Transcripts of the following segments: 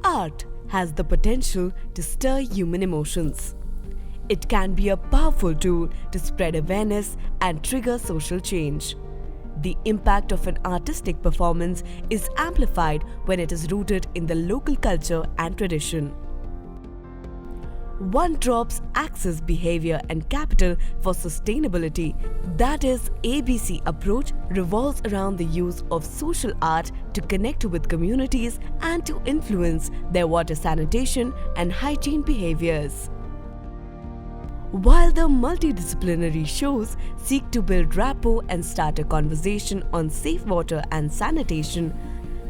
Art has the potential to stir human emotions. It can be a powerful tool to spread awareness and trigger social change. The impact of an artistic performance is amplified when it is rooted in the local culture and tradition. One Drop's Access Behavior and Capital for Sustainability, that is ABC approach, revolves around the use of social art to connect with communities and to influence their water sanitation and hygiene behaviors. While the multidisciplinary shows seek to build rapport and start a conversation on safe water and sanitation,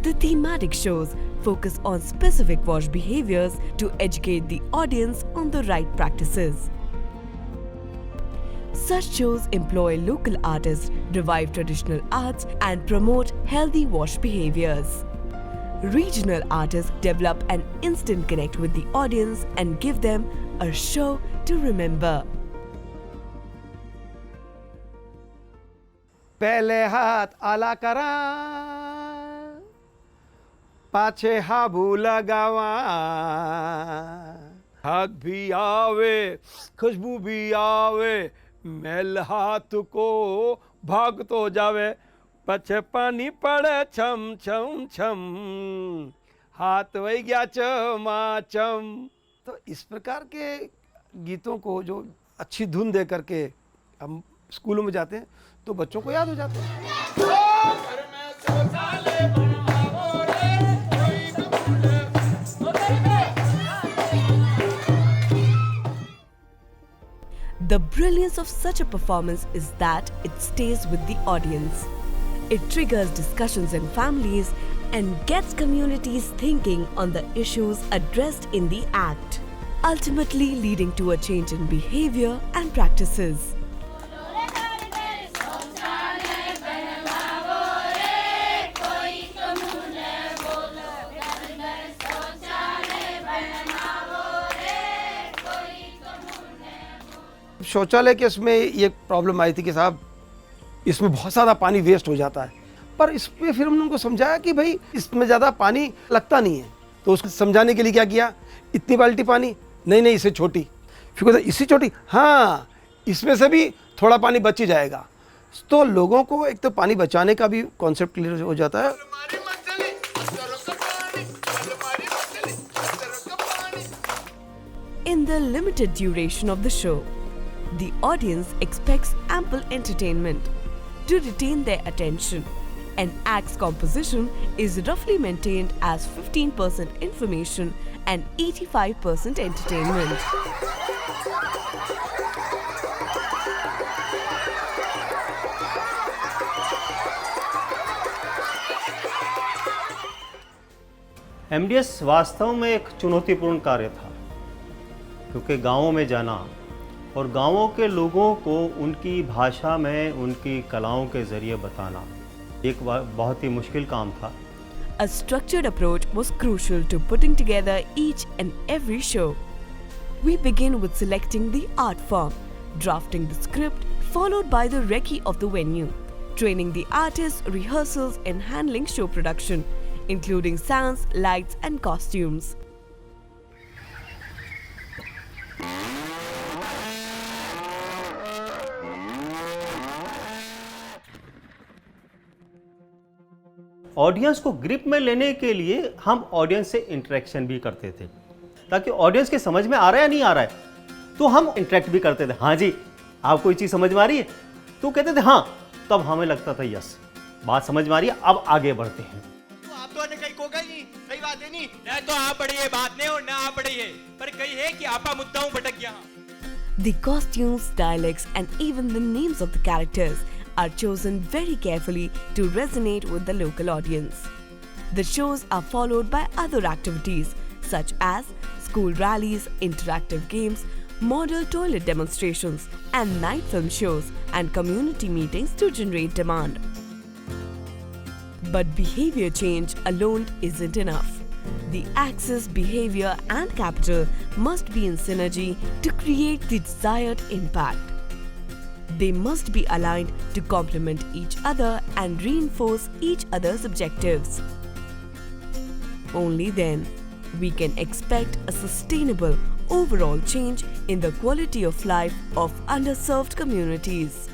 the thematic shows focus on specific wash behaviors to educate the audience on the right practices. Such shows employ local artists, revive traditional arts, and promote healthy wash behaviors. Regional artists develop an instant connect with the audience and give them a show to remember. पहले हाथ आला करा, पाछे हाबू लगावा, हक भी आवे, खुशबू भी आवे, मैल हाथ को भाग तो जावे, पछे पानी पड़े छम छम छम, हाथ वही गया चमाचम। तो इस प्रकार के गीतों को जो अच्छी धुन दे करके हम स्कूलों में जाते हैं तो बच्चों को याद हो जाते हैं। The brilliance of such a performance is that it stays with the audience. It triggers discussions in families and gets communities thinking on the issues addressed in the act, ultimately leading to a change in behavior and practices. शौचालय के इसमें ये problem आई थी कि साहब इसमें बहुत ज़्यादा पानी वेस्ट हो जाता है, पर इस पे फिर हमने उनको समझाया कि भाई इसमें ज़्यादा पानी लगता नहीं है। तो उसको समझाने के लिए क्या किया, इतनी बाल्टी पानी नहीं, इससे छोटी, फिर कहता इससे छोटी, हाँ इसमें से भी थोड़ा पानी बच ही जाएगा। तो लोगों को एक तो पानी बचाने का भी कॉन्सेप्ट क्लियर हो जाता है। In the limited duration of the show, the audience expects ample entertainment to retain their attention. An act's composition is roughly maintained as 15% information and 85% entertainment. MDS वास्तव में एक चुनौतीपूर्ण कार्य था, क्योंकि गांवों में जाना और गांवों के लोगों को उनकी भाषा में उनकी कलाओं के जरिए बताना एक बहुत ही मुश्किल काम था। A structured approach was crucial to putting together each and every show. We begin with selecting the art form, drafting the script, followed by the recce of the venue, training the artists, rehearsals and handling show production, including sounds, lights and costumes. Audience को grip में लेने के लिए हम audience से interaction भी करते थे, ताकि ऑडियंस के समझ में आ रहा है या नहीं आ रहा है तो हम इंटरेक्ट भी करते थे। हाँ जी, आप कोई चीज़ समझ में आ रही है तो कहते थे हाँ, तब हमें लगता था यस बात समझ में आ रही है, अब आगे बढ़ते हैं। तो आप तो ने कहीं को गई सही बात है नहीं, ना तो आप पढ़ी है बात नहीं और ना आप पढ़ी है, पर कही है कि आपा मुद्दाओं भटक गया। The costumes, dialects and even the names of the characters are chosen very carefully to resonate with the local audience. The shows are followed by other activities such as school rallies, interactive games, model toilet demonstrations, and night film shows and community meetings to generate demand. But behavior change alone isn't enough. The access, behavior, and capital must be in synergy to create the desired impact. They must be aligned to complement each other and reinforce each other's objectives. Only then we can expect a sustainable overall change in the quality of life of underserved communities.